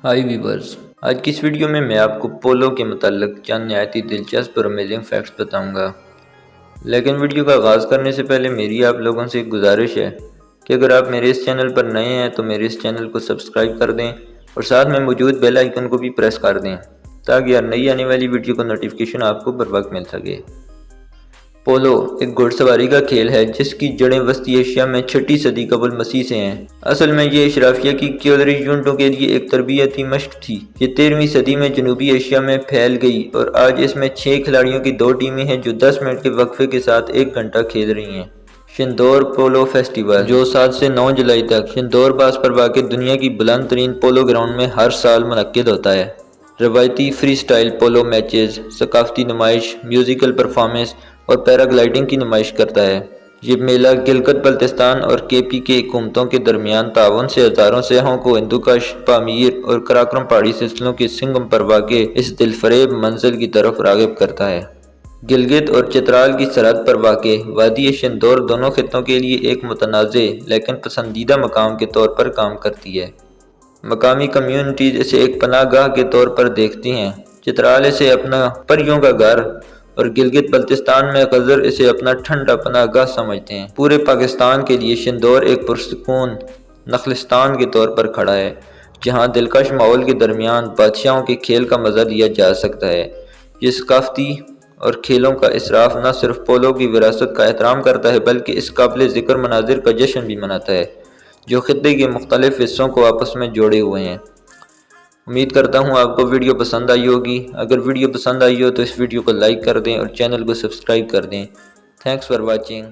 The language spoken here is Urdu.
ہائی ویورز، آج کی اس ویڈیو میں آپ کو پولو کے متعلق چند نہایت دلچسپ اور امیزنگ فیکٹس بتاؤں گا۔ لیکن ویڈیو کا آغاز کرنے سے پہلے میری آپ لوگوں سے ایک گزارش ہے کہ اگر آپ میرے اس چینل پر نئے ہیں تو میرے اس چینل کو سبسکرائب کر دیں اور ساتھ میں موجود بیل آئیکن کو بھی پریس کر دیں تاکہ ہر نئی آنے والی ویڈیو کا نوٹیفیکیشن آپ کو بر وقت مل سکے۔ پولو ایک گھڑ سواری کا کھیل ہے جس کی جڑیں وسطی ایشیا میں 6 صدی قبل مسیح سے ہیں۔ اصل میں یہ اشرافیہ کی کیولری یونٹوں کے لیے ایک تربیتی مشق تھی۔ یہ 13ویں صدی میں جنوبی ایشیا میں پھیل گئی اور آج اس میں 6 کھلاڑیوں کی 2 ٹیمیں ہیں جو 10 منٹ کے وقفے کے ساتھ 1 گھنٹہ کھیل رہی ہیں۔ شندور پولو فیسٹیول، جو 7 سے 9 جولائی تک شندور پاس پر واقع دنیا کی بلند ترین پولو گراؤنڈ میں ہر سال منعقد ہوتا ہے۔ روایتی فری سٹائل پولو میچز، ثقافتی نمائش، میوزیکل پرفارمنس اور پیراگلائیڈنگ کی نمائش کرتا ہے۔ یہ میلہ گلگت بلتستان اور کے حکومتوں کے درمیان تعاون سے ہزاروں سیاحوں کو ہندوکش، پامیر اور قراقرم پہاڑی سلسلوں کے سنگم پر واقع اس دلفریب منزل کی طرف راغب کرتا ہے۔ گلگت اور چترال کی سرحد پر واقع وادی شندور دونوں خطوں کے لیے ایک متنازع لیکن پسندیدہ مقام کے طور پر کام کرتی ہے۔ مقامی کمیونٹیز اسے ایک پناہ گاہ کے طور پر دیکھتی ہیں۔ چترال اسے اپنا پریوں کا گھر اور گلگت بلتستان میں خضر اسے اپنا ٹھنڈا پناہ گاہ سمجھتے ہیں۔ پورے پاکستان کے لیے شندور ایک پرسکون نخلستان کے طور پر کھڑا ہے جہاں دلکش ماحول کے درمیان بادشاہوں کے کھیل کا مزہ لیا جا سکتا ہے۔ یہ ثقافتی اور کھیلوں کا اصراف نہ صرف پولو کی وراثت کا احترام کرتا ہے بلکہ اس قابل ذکر مناظر کا جشن بھی مناتا ہے جو خطے کے مختلف حصوں کو آپس میں جوڑے ہوئے ہیں۔ امید کرتا ہوں آپ کو ویڈیو پسند آئی ہوگی۔ اگر ویڈیو پسند آئی ہو تو اس ویڈیو کو لائک کر دیں اور چینل کو سبسکرائب کر دیں۔ Thanks for watching.